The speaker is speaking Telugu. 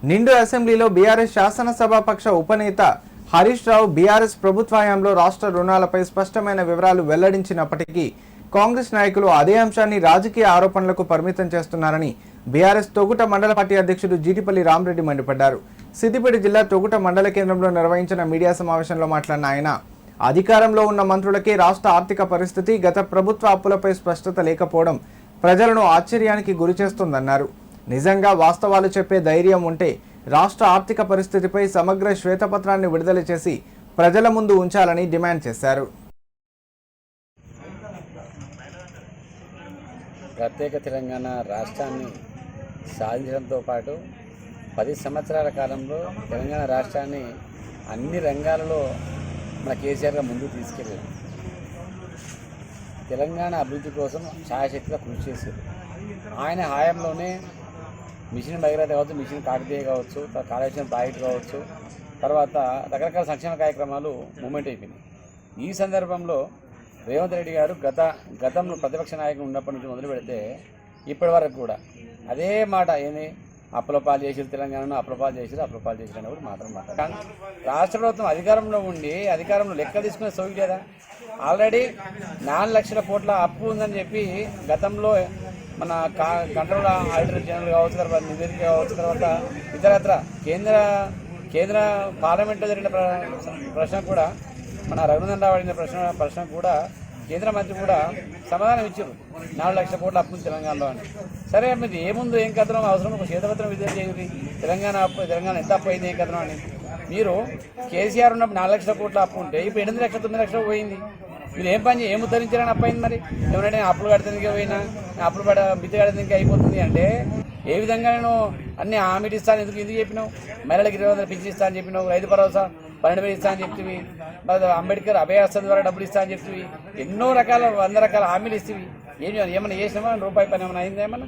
నిండు అసెంబ్లీలో బీఆర్ఎస్ శాసనసభాపక్ష ఉపనేత హరీష్ రావు బీఆర్ఎస్ ప్రభుత్వ హయాంలో రాష్ట్ర రుణాలపై స్పష్టమైన వివరాలు వెల్లడించినప్పటికీ కాంగ్రెస్ నాయకులు అదే అంశాన్ని రాజకీయ ఆరోపణలకు పరిమితం చేస్తున్నారని బీఆర్ఎస్ తొగుట మండల పార్టీ అధ్యక్షుడు జీటిపల్లి రామరెడ్డి మండిపడ్డారు. సిద్దిపేట జిల్లా తొగుట మండల కేంద్రంలో నిర్వహించిన మీడియా సమావేశంలో మాట్లాడిన ఆయన అధికారంలో ఉన్న మంత్రులకే రాష్ట్ర ఆర్థిక పరిస్థితి, గత ప్రభుత్వ అప్పులపై స్పష్టత లేకపోవడం ప్రజలను ఆశ్చర్యానికి గురిచేస్తుందన్నారు. నిజంగా వాస్తవాలు చెప్పే ధైర్యం ఉంటే రాష్ట్ర ఆర్థిక పరిస్థితిపై సమగ్ర శ్వేతపత్రాన్ని విడుదల చేసి ప్రజల ముందు ఉంచాలని డిమాండ్ చేశారు. ప్రత్యేక తెలంగాణ రాష్ట్రాన్ని సాధించడంతో పాటు 10 సంవత్సరాల కాలంలో తెలంగాణ రాష్ట్రాన్ని అన్ని రంగాలలో మన కేసీఆర్గా ముందుకు తీసుకెళ్ళారు. తెలంగాణ అభివృద్ధి కోసం ఛాయశక్తిగా కృషి చేశారు. ఆయన హయాంలోనే మిషన్ భగీరథ కావచ్చు, మిషన్ కాకతీయ కావచ్చు, కాళేశ్వరం ప్రాజెక్టు కావచ్చు, తర్వాత రకరకాల సంక్షేమ కార్యక్రమాలు మూమెంట్ అయిపోయినాయి. ఈ సందర్భంలో రేవంత్ రెడ్డి గారు గతంలో ప్రతిపక్ష నాయకులు ఉన్నప్పటి నుంచి మొదలు పెడితే ఇప్పటి వరకు కూడా అదే మాట ఏంది, అప్పులపాలు చేసారు, తెలంగాణను అప్పులపాలు చేసారు అని కూడా మాట్లాడారు. రాష్ట్ర ప్రభుత్వం అధికారంలో ఉండి అధికారంలో లెక్క తీసుకునే సోయి లేదా? ఆల్రెడీ 4 లక్షల కోట్ల అప్పు ఉందని చెప్పి గతంలో మన కంట్రోల్ ఆడిటర్ జనరల్ కావచ్చు, తర్వాత నివేదిక కావచ్చు, తర్వాత ఇతరత్ర కేంద్ర పార్లమెంట్లో జరిగిన ప్రశ్న కూడా, మన రఘునందన్ రావు అడిగిన ప్రశ్న కూడా కేంద్ర మంత్రి కూడా సమాధానం ఇచ్చారు. 4 లక్షల కోట్ల అప్పు తెలంగాణలో అని. సరే, మీరు ఏముందో ఏం కథనం అవసరం, ఒక శ్వేతపత్రం విడుదల చేయాలి. తెలంగాణ ఎంత అప్పు అయింది, ఏం కథనం అని. మీరు కేసీఆర్ ఉన్నప్పుడు 4 లక్షల కోట్ల అప్పు ఉంటే ఇప్పుడు 8 లక్షలు 9 లక్షలు పోయింది. మీరు ఏం పని ఏం ఉద్ధరించారని అప్పు అయింది. మరి ఏమంటే అప్పులు కడతానికి పోయినా అప్పులు బిత్తి కడతానికి అయిపోతుంది అంటే ఏ విధంగా నేను అన్ని హామీలు ఇస్తాను ఎందుకు చెప్పినావు? మహిళలకు 20,000 పింఛన్ ఇస్తా అని చెప్పినావు, రైతు భరోసా 12,000 ఇస్తా అని చెప్తివి, అంబేద్కర్ అభయాస్త ద్వారా డబ్బులు ఇస్తా అని చెప్తివి, ఎన్నో రకాల 100 రకాల హామీలు ఇస్తేవి. ఏమన్నా చేసినామా? రూపాయి పని ఏమైనా అయిందా? ఏమన్నా